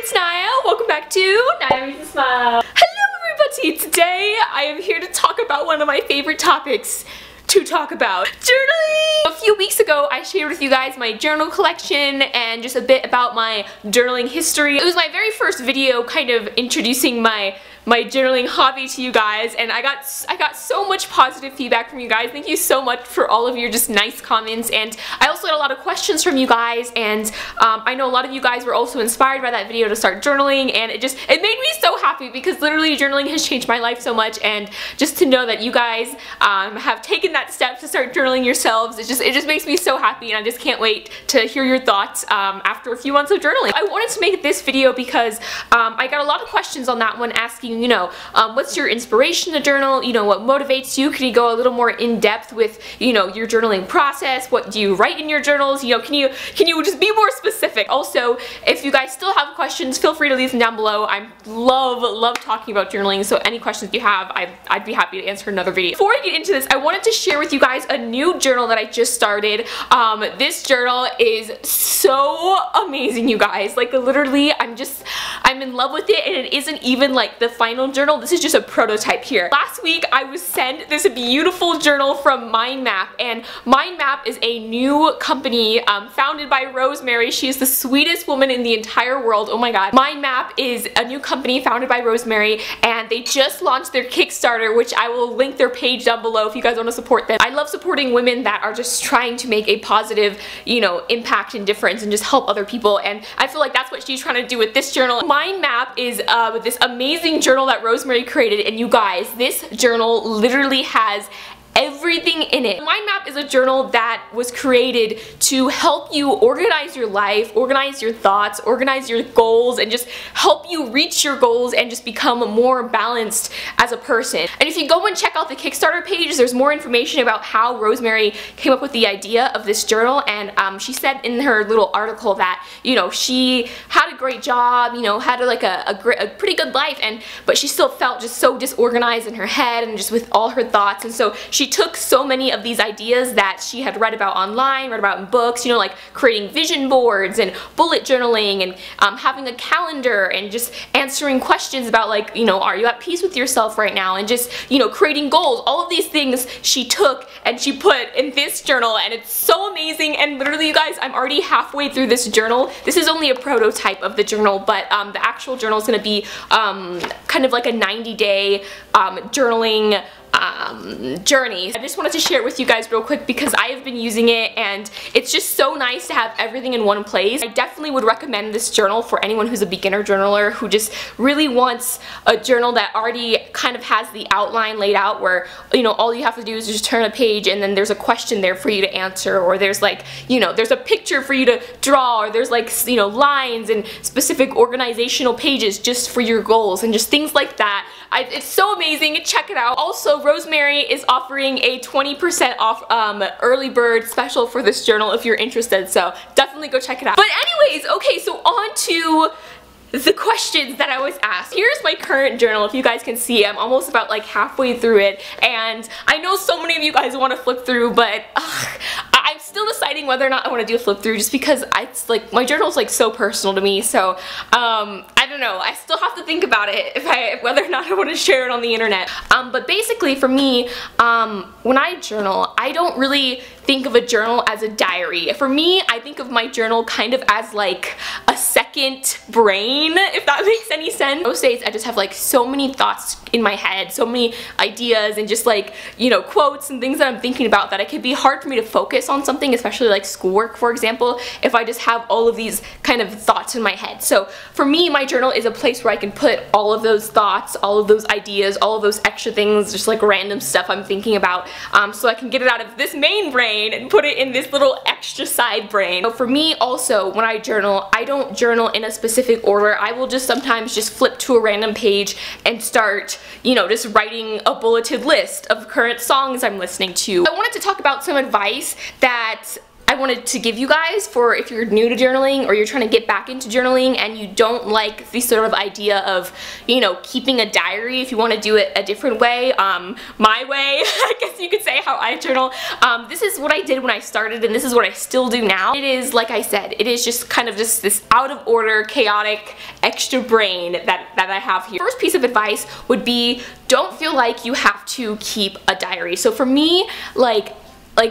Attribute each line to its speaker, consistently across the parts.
Speaker 1: it's Naya. Welcome back to Naya Reads a Smile. Hello everybody! Today I am here to talk about one of my favorite topics to talk about, journaling! A few weeks ago I shared with you guys my journal collection and just a bit about my journaling history. It was my very first video kind of introducing my journaling hobby to you guys, and I got so much positive feedback from you guys. Thank you so much for all of your just nice comments, and I also got a lot of questions from you guys, and I know a lot of you guys were also inspired by that video to start journaling, and it made me so happy because literally journaling has changed my life so much, and just to know that you guys have taken that step to start journaling yourselves, it just makes me so happy, and I just can't wait to hear your thoughts after a few months of journaling. I wanted to make this video because I got a lot of questions on that one asking, you know, what's your inspiration to journal, you know, what motivates you, can you go a little more in depth with, you know, your journaling process, what do you write in your journals, you know, can you just be more specific? Also, if you guys still have questions, feel free to leave them down below. I love talking about journaling, so any questions you have, I'd be happy to answer another video. Before I get into this, I wanted to share with you guys a new journal that I just started. This journal is so amazing, you guys. Like, literally, I'm in love with it, and it isn't even like the final journal. This is just a prototype here. Last week I was sent this beautiful journal from MYnd Map, and MYnd Map is a new company founded by Rosemary. She is the sweetest woman in the entire world. Oh my god. MYnd Map is a new company founded by Rosemary, and they just launched their Kickstarter, which I will link their page down below if you guys want to support them. I love supporting women that are just trying to make a positive, you know, impact and difference and just help other people, and I feel like that's what she's trying to do with this journal. MYnd Map is this amazing journal that Rosemary created, and you guys, this journal literally has everything in it. MYnd Map is a journal that was created to help you organize your life, organize your thoughts, organize your goals, and just help you reach your goals and just become more balanced as a person. And if you go and check out the Kickstarter page, there's more information about how Rosemary came up with the idea of this journal, and she said in her little article that, you know, she had a great job, you know, had like a pretty good life, but she still felt just so disorganized in her head and just with all her thoughts, and so she took so many of these ideas that she had read about online, read about in books, you know, like creating vision boards and bullet journaling and having a calendar and just answering questions about, like, you know, are you at peace with yourself right now, and just, you know, creating goals. All of these things she took and she put in this journal, and it's so amazing. And literally, you guys, I'm already halfway through this journal. This is only a prototype of the journal, but the actual journal is going to be kind of like a 90-day journaling journey. I just wanted to share it with you guys real quick because I have been using it, and it's just so nice to have everything in one place. I definitely would recommend this journal for anyone who's a beginner journaler who just really wants a journal that already kind of has the outline laid out, where, you know, all you have to do is just turn a page and then there's a question there for you to answer, or there's, like, you know, there's a picture for you to draw, or there's, like, you know, lines and specific organizational pages just for your goals and just things like that. It's so amazing. Check it out. Also, Rosemary is offering a 20% off early bird special for this journal if you're interested, so definitely go check it out. But anyways, okay, so on to the questions that I was asked. Here's my current journal. If you guys can see, I'm almost about like halfway through it, and I know so many of you guys want to flip through, but I'm still deciding whether or not I want to do a flip through, just because it's like, my journal is like so personal to me, so I don't know. I still have to think about it whether or not I want to share it on the internet. But basically for me, when I journal, I don't really think of a journal as a diary. For me, I think of my journal kind of as like a second brain, if that makes any sense. Most days I just have like so many thoughts in my head, so many ideas, and just, like, you know, quotes and things that I'm thinking about that it could be hard for me to focus on something, especially like schoolwork, for example, if I just have all of these kind of thoughts in my head. So for me, my journal is a place where I can put all of those thoughts, all of those ideas, all of those extra things, just like random stuff I'm thinking about, so I can get it out of this main brain and put it in this little extra side brain. So for me also, when I journal, I don't journal in a specific order. I will just sometimes just flip to a random page and start, you know, just writing a bulleted list of current songs I'm listening to. I wanted to talk about some advice that I wanted to give you guys for if you're new to journaling or you're trying to get back into journaling and you don't like the sort of idea of, you know, keeping a diary. If you want to do it a different way, my way, I guess you could say, how I journal. This is what I did when I started, and this is what I still do now. It is, like I said, it is just kind of just this out of order, chaotic, extra brain that I have here. First piece of advice would be, don't feel like you have to keep a diary. So for me, like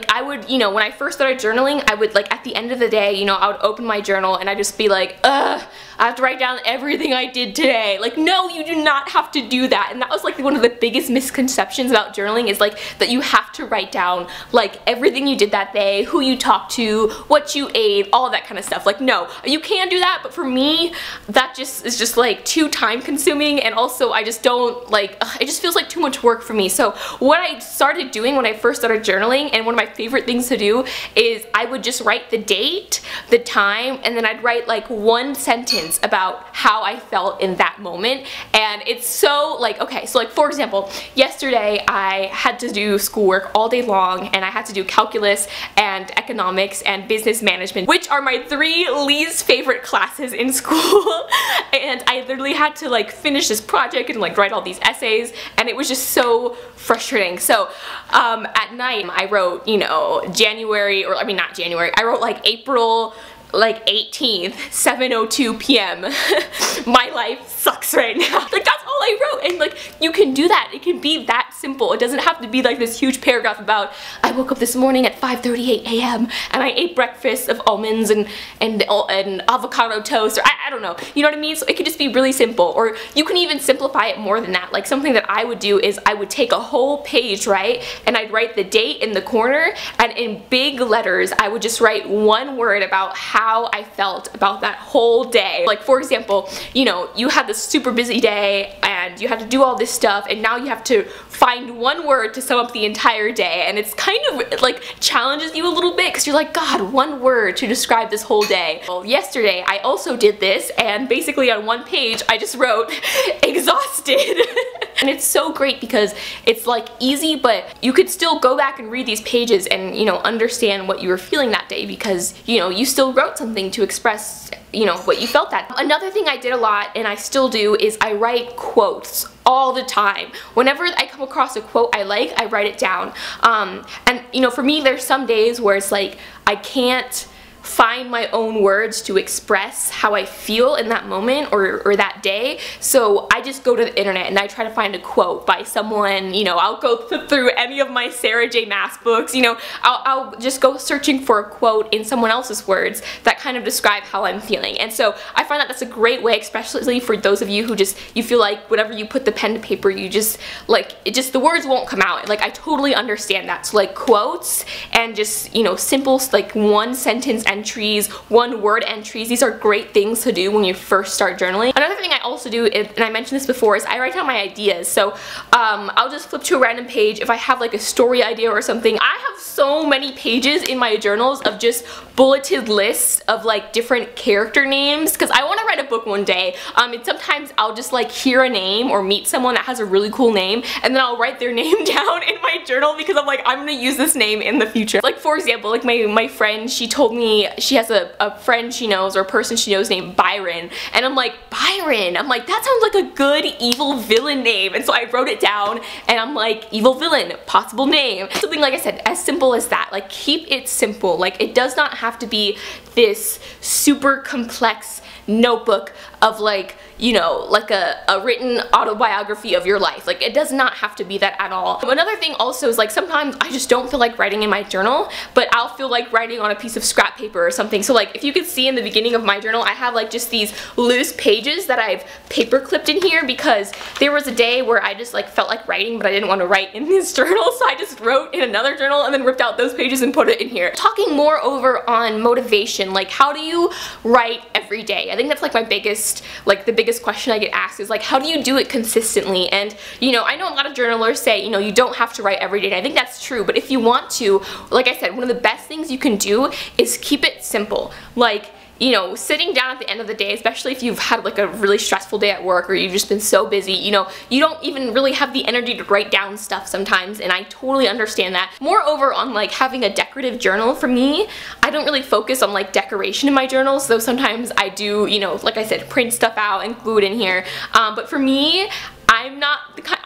Speaker 1: I would, you know, when I first started journaling, I would, like, at the end of the day, you know, I would open my journal and I'd just be like, ugh, I have to write down everything I did today. Like, no, you do not have to do that. And that was, like, one of the biggest misconceptions about journaling, is, like, that you have to write down, like, everything you did that day, who you talked to, what you ate, all of that kind of stuff. Like, no, you can do that, but for me, that just is just, like, too time consuming, and also I just don't, like, it just feels like too much work for me. So what I started doing when I first started journaling, and one of my favorite things to do, is I would just write the date, the time, and then I'd write, like, one sentence about how I felt in that moment. And it's so, like, okay, so, like, for example, yesterday I had to do schoolwork all day long, and I had to do calculus and economics and business management, which are my 3 least favorite classes in school. And I literally had to, like, finish this project and, like, write all these essays, and it was just so frustrating. So at night I wrote, you know, January, or I mean not January, I wrote like April, like 18th, 7:02 p.m. My life sucks right now. Like, that's all I wrote, and like, you can do that. It can be that simple. It doesn't have to be like this huge paragraph about, I woke up this morning at 5:38 a.m. and I ate breakfast of almonds and avocado toast, or I don't know, you know what I mean? So it could just be really simple, or you can even simplify it more than that. Like, something that I would do is I would take a whole page, right, and I'd write the date in the corner, and in big letters I would just write one word about how I felt about that whole day. Like, for example, you know, you had this super busy day and you had to do all this stuff, and now you have to find one word to sum up the entire day, and it's kind of like challenges you a little bit, because you're like, God, one word to describe this whole day. Well, yesterday I also did this, and basically on one page I just wrote exhausted. And it's so great because it's like easy, but you could still go back and read these pages and, you know, understand what you were feeling that day, because, you know, you still wrote something to express, you know, what you felt that. Another thing I did a lot, and I still do, is I write quotes all the time. Whenever I come across a quote I like, I write it down. And, you know, for me, there's some days where it's like, I can't find my own words to express how I feel in that moment or that day, so I just go to the internet and I try to find a quote by someone. You know, I'll go through any of my Sarah J. Maas books, you know, I'll just go searching for a quote in someone else's words that kind of describe how I'm feeling. And so I find that that's a great way, especially for those of you who just, you feel like whenever you put the pen to paper, you just, like, it just, the words won't come out. Like, I totally understand that. So, like, quotes and just, you know, simple, like, one sentence entries, one word entries, these are great things to do when you first start journaling. Another thing I also do, and I mentioned this before, is I write down my ideas. So I'll just flip to a random page if I have like a story idea or something. I have so many pages in my journals of just bulleted lists of like different character names, because I want to write a book one day, and sometimes I'll just like hear a name or meet someone that has a really cool name, and then I'll write their name down in my journal, because I'm like, I'm gonna use this name in the future. Like, for example, like my friend, she told me she has a friend she knows, or a person she knows, named Byron, and I'm like, Byron, I'm like, that sounds like a good evil villain name. And so I wrote it down, and I'm like, evil villain, possible name. Something, like I said, as simple as that. Like, keep it simple. Like, it does not have to be this super complex notebook of, like, you know, like a written autobiography of your life. Like, it does not have to be that at all. Another thing also is, like, sometimes I just don't feel like writing in my journal, but I'll feel like writing on a piece of scrap paper or something. So, like, if you could see in the beginning of my journal, I have like just these loose pages that I've paper clipped in here, because there was a day where I just like felt like writing, but I didn't want to write in this journal, so I just wrote in another journal and then ripped out those pages and put it in here. Talking more over on motivation, like, how do you write every day? I think that's like my biggest, like, the biggest question I get asked is, like, how do you do it consistently? And, you know, I know a lot of journalers say, you know, you don't have to write every day, and I think that's true, but if you want to, like I said, one of the best things you can do is keep it simple. Like, you know, sitting down at the end of the day, especially if you've had like a really stressful day at work or you've just been so busy, you know, you don't even really have the energy to write down stuff sometimes, and I totally understand that. Moreover, on like having a decorative journal, for me, I don't really focus on like decoration in my journals, though sometimes I do, you know, like I said, print stuff out and glue it in here, but for me, I'm not the kind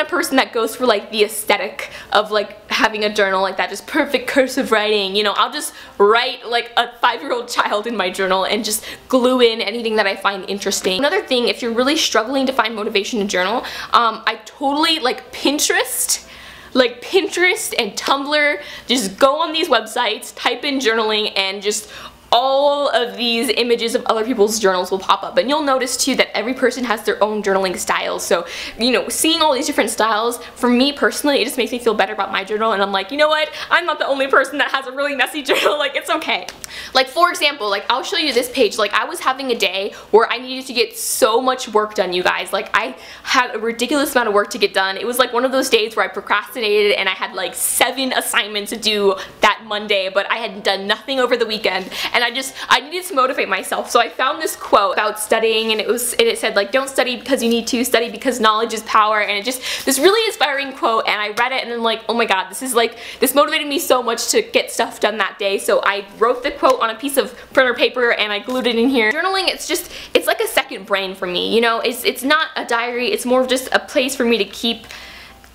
Speaker 1: of person that goes for like the aesthetic of like having a journal like that, just perfect cursive writing. You know, I'll just write like a 5-year-old child in my journal and just glue in anything that I find interesting. Another thing, if you're really struggling to find motivation to journal, I totally like Pinterest and Tumblr. Just go on these websites, type in journaling, and just all of these images of other people's journals will pop up, and you'll notice too that every person has their own journaling styles. So, you know, seeing all these different styles, for me personally, it just makes me feel better about my journal, and I'm like, you know what, I'm not the only person that has a really messy journal, like it's okay. Like for example, like I'll show you this page. Like I was having a day where I needed to get so much work done, you guys. Like I had a ridiculous amount of work to get done. It was like one of those days where I procrastinated and I had like 7 assignments to do that Monday, but I had done nothing over the weekend, and I needed to motivate myself. So I found this quote about studying, and it said like, don't study because you need to, study because knowledge is power. And it just, this really inspiring quote, and I read it and I'm like, oh my god, this motivated me so much to get stuff done that day. So I wrote the quote on a piece of printer paper and I glued it in here. Journaling, it's like a second brain for me, you know. It's not a diary, it's more of just a place for me to keep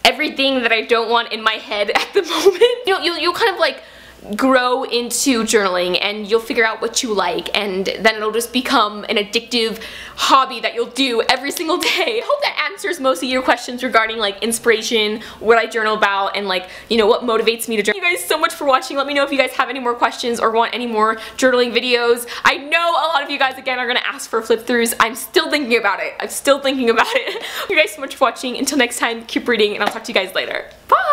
Speaker 1: everything that I don't want in my head at the moment. You know, you'll kind of like grow into journaling and you'll figure out what you like, and then it'll just become an addictive hobby that you'll do every single day. I hope that answers most of your questions regarding like inspiration, what I journal about, and like, you know, what motivates me to journal. Thank you guys so much for watching. Let me know if you guys have any more questions or want any more journaling videos. I know a lot of you guys again are gonna ask for flip throughs. I'm still thinking about it. Thank you guys so much for watching. Until next time, keep reading, and I'll talk to you guys later. Bye!